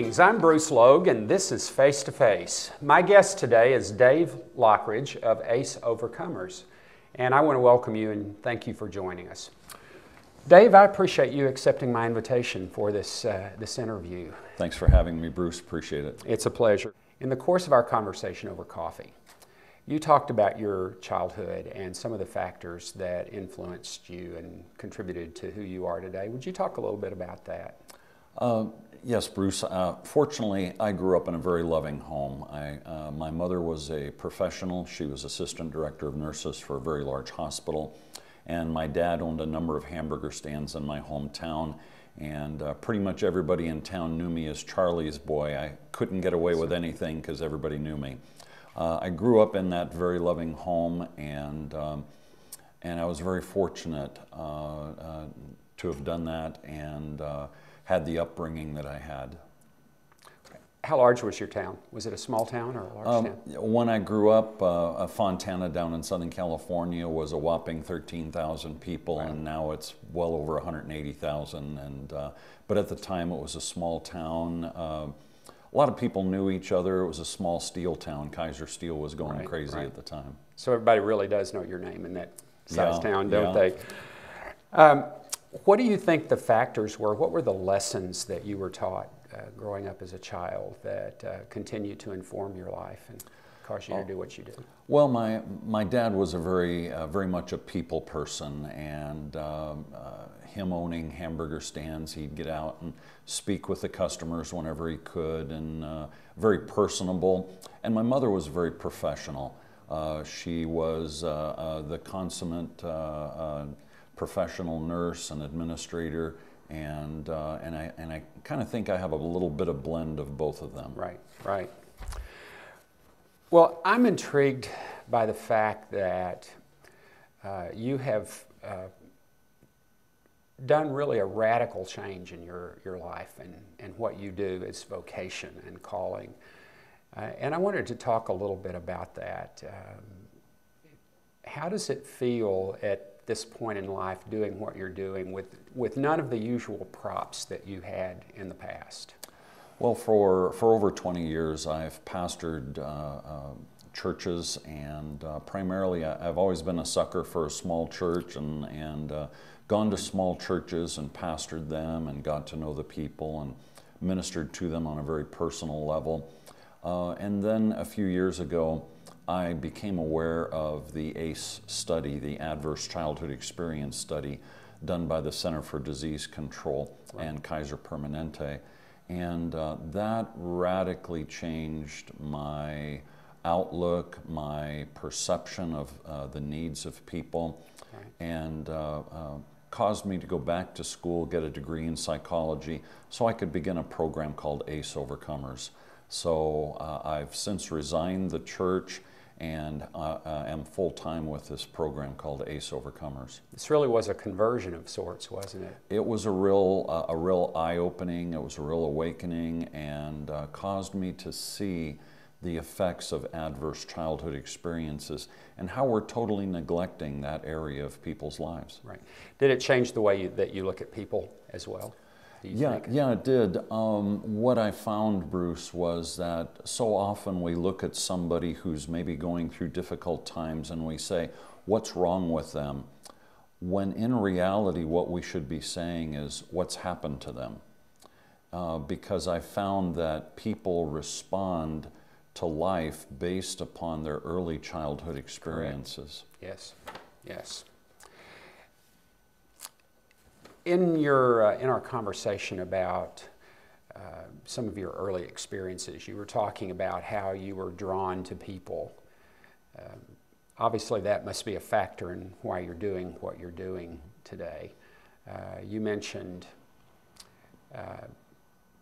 Greetings, I'm Bruce Logue, and this is Face to Face. My guest today is Dave Lockridge of ACE Overcomers, and I want to welcome you and thank you for joining us. Dave, I appreciate you accepting my invitation for this interview. Thanks for having me, Bruce. Appreciate it. It's a pleasure. In the course of our conversation over coffee, you talked about your childhood and some of the factors that influenced you and contributed to who you are today. Would you talk a little bit about that? Yes, Bruce. Fortunately, I grew up in a very loving home. My mother was a professional. She was assistant director of nurses for a very large hospital. And my dad owned a number of hamburger stands in my hometown. And pretty much everybody in town knew me as Charlie's boy. I couldn't get away with anything because everybody knew me. I grew up in that very loving home, and I was very fortunate to have done that and had the upbringing that I had. How large was your town? Was it a small town or a large town? When I grew up, Fontana down in Southern California was a whopping 13,000 people, right. And now it's well over 180,000. But at the time, it was a small town. A lot of people knew each other. It was a small steel town. Kaiser Steel was going crazy at the time. So everybody really does know your name in that size town, don't they? What do you think the factors were? What were the lessons that you were taught growing up as a child that continue to inform your life and cause you to do what you do? Well, my dad was a very much a people person, and him owning hamburger stands, he'd get out and speak with the customers whenever he could, and very personable. And my mother was very professional. She was the consummate professional nurse and administrator, and I kind of think I have a little bit of blend of both of them. Right. Well, I'm intrigued by the fact that you have done really a radical change in your life and what you do is vocation and calling. And I wanted to talk a little bit about that. How does it feel at this point in life doing what you're doing with none of the usual props that you had in the past? Well, for over 20 years, I've pastored churches, and primarily I've always been a sucker for a small church, and gone to small churches and pastored them and got to know the people and ministered to them on a very personal level. And then a few years ago, I became aware of the ACE study, the Adverse Childhood Experience study, done by the Center for Disease Control and Kaiser Permanente. And that radically changed my outlook, my perception of the needs of people, and caused me to go back to school, get a degree in psychology, so I could begin a program called ACE Overcomers. So I've since resigned the church and am full-time with this program called ACE Overcomers. This really was a conversion of sorts, wasn't it? It was a real eye-opening, it was a real awakening, and caused me to see the effects of adverse childhood experiences and how we're totally neglecting that area of people's lives. Right. Did it change the way that you look at people as well? Yeah, it did. What I found, Bruce, was that so often we look at somebody who's maybe going through difficult times and we say, what's wrong with them? When in reality what we should be saying is, what's happened to them? Because I found that people respond to life based upon their early childhood experiences. Correct. Yes. In our conversation about some of your early experiences, you were talking about how you were drawn to people. Obviously, that must be a factor in why you're doing what you're doing today. You mentioned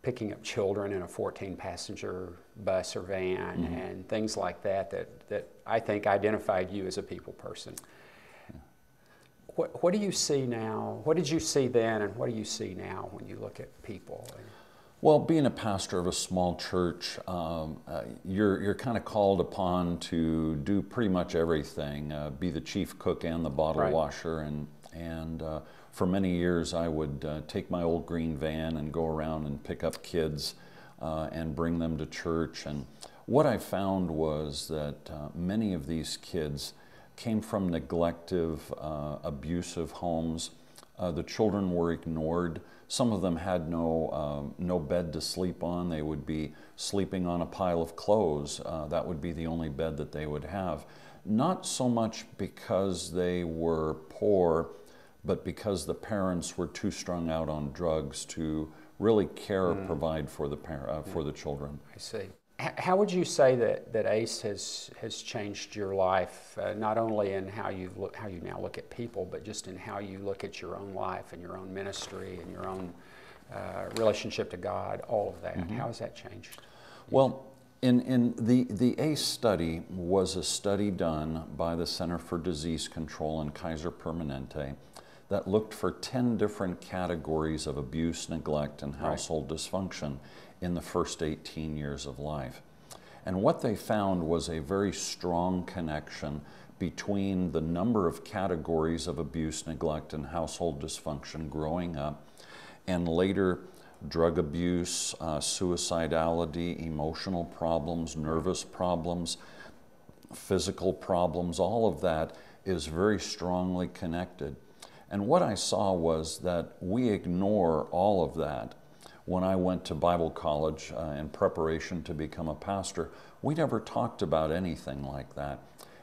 picking up children in a 14-passenger bus or van, and things like that I think identified you as a people person. What do you see now? What did you see then, and what do you see now when you look at people? Well, being a pastor of a small church, you're kind of called upon to do pretty much everything, be the chief cook and the bottle washer, and for many years I would take my old green van and go around and pick up kids and bring them to church. And what I found was that many of these kids came from neglective, abusive homes. The children were ignored. Some of them had no bed to sleep on. They would be sleeping on a pile of clothes. That would be the only bed that they would have. Not so much because they were poor, but because the parents were too strung out on drugs to really care or provide for the children. I see. How would you say that ACE has changed your life, not only in how you now look at people, but just in how you look at your own life and your own ministry and your own relationship to God, all of that? How has that changed? Well, in the ACE study was a study done by the Center for Disease Control in Kaiser Permanente that looked for 10 different categories of abuse, neglect, and household dysfunction in the first 18 years of life. And what they found was a very strong connection between the number of categories of abuse, neglect, and household dysfunction growing up, and later drug abuse, suicidality, emotional problems, nervous problems, physical problems. All of that is very strongly connected. And what I saw was that we ignore all of that. When I went to Bible college in preparation to become a pastor, we never talked about anything like that.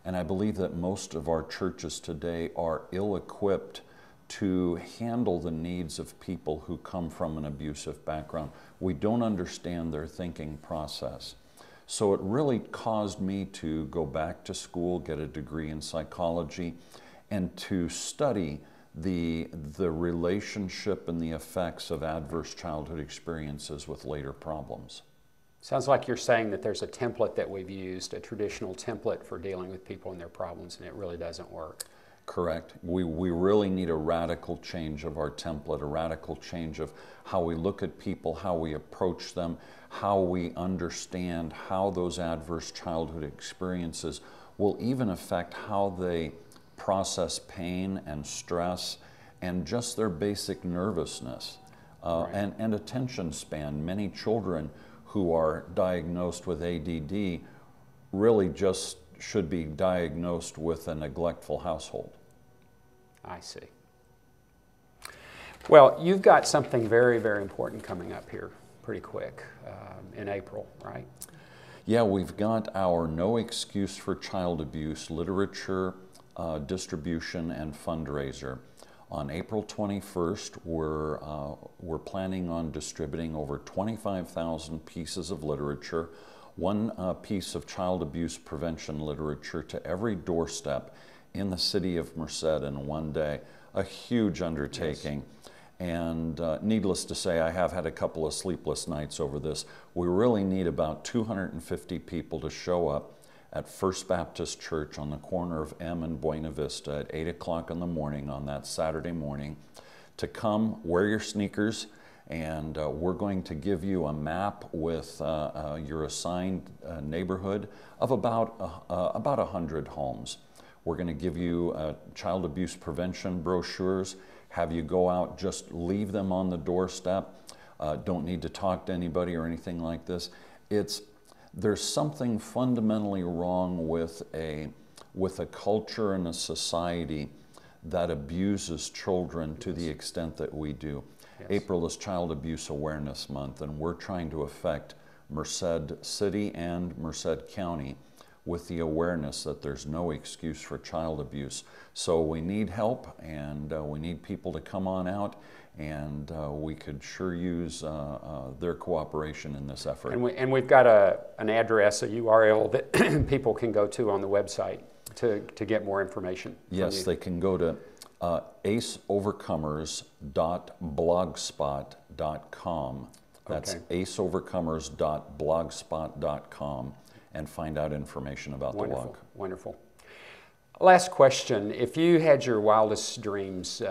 And I believe that most of our churches today are ill-equipped to handle the needs of people who come from an abusive background. We don't understand their thinking process. So it really caused me to go back to school, get a degree in psychology, and to study the relationship and the effects of adverse childhood experiences with later problems. Sounds like you're saying that there's a template that we've used, a traditional template for dealing with people and their problems, and it really doesn't work. Correct. We really need a radical change of our template, a radical change of how we look at people, how we approach them, how we understand how those adverse childhood experiences will even affect how they process pain and stress and just their basic nervousness and attention span. Many children who are diagnosed with ADD really just should be diagnosed with a neglectful household. I see. Well, you've got something very, very important coming up here pretty quick in April, right? Yeah, we've got our No Excuse for Child Abuse literature distribution and fundraiser. On April 21st, we're planning on distributing over 25,000 pieces of literature, one piece of child abuse prevention literature to every doorstep in the city of Merced in one day. A huge undertaking. Yes. And needless to say, I have had a couple of sleepless nights over this. We really need about 250 people to show up at First Baptist Church on the corner of M and Buena Vista at 8 o'clock in the morning on that Saturday morning, to come, wear your sneakers, and we're going to give you a map with your assigned neighborhood of about 100 homes. We're going to give you child abuse prevention brochures, have you go out, just leave them on the doorstep. Don't need to talk to anybody or anything like this. There's something fundamentally wrong with a culture and a society that abuses children to the extent that we do. Yes. April is Child Abuse Awareness Month, and we're trying to affect Merced City and Merced County with the awareness that there's no excuse for child abuse. So we need help, and we need people to come on out, and we could sure use their cooperation in this effort. And we've got an address, a URL that people can go to on the website to get more information. Yes, they can go to aceovercomers.blogspot.com. That's aceovercomers.blogspot.com, and find out information about the Logue. Wonderful. Last question. If you had your wildest dreams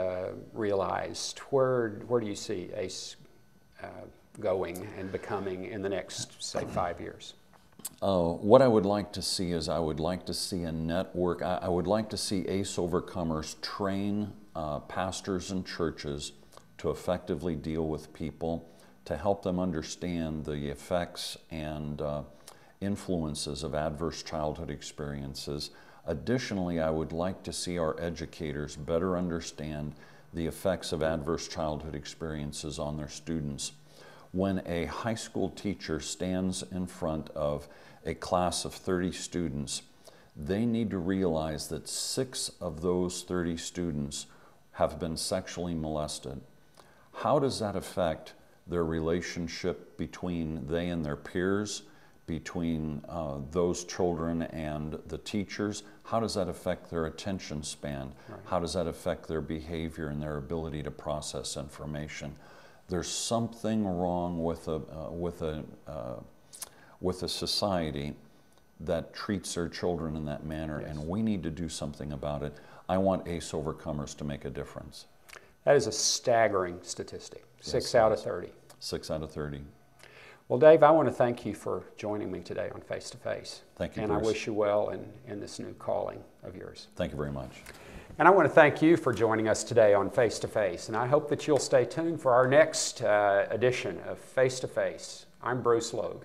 realized, where do you see ACE going and becoming in the next, say, 5 years? What I would like to see is I would like to see a network. I would like to see ACE Overcomers train pastors and churches to effectively deal with people, to help them understand the effects and influences of adverse childhood experiences. Additionally, I would like to see our educators better understand the effects of adverse childhood experiences on their students. When a high school teacher stands in front of a class of 30 students, they need to realize that 6 of those 30 students have been sexually molested. How does that affect their relationship between they and their peers, between those children and the teachers? How does that affect their attention span? Right. How does that affect their behavior and their ability to process information? There's something wrong with a society that treats their children in that manner, yes. and we need to do something about it. I want ACE Overcomers to make a difference. That is a staggering statistic. Yes, 6 out of 30. 6 out of 30. Well, Dave, I want to thank you for joining me today on Face to Face. Thank you, And Bruce. I wish you well in this new calling of yours. Thank you very much. And I want to thank you for joining us today on Face to Face. And I hope that you'll stay tuned for our next edition of Face to Face. I'm Bruce Logue.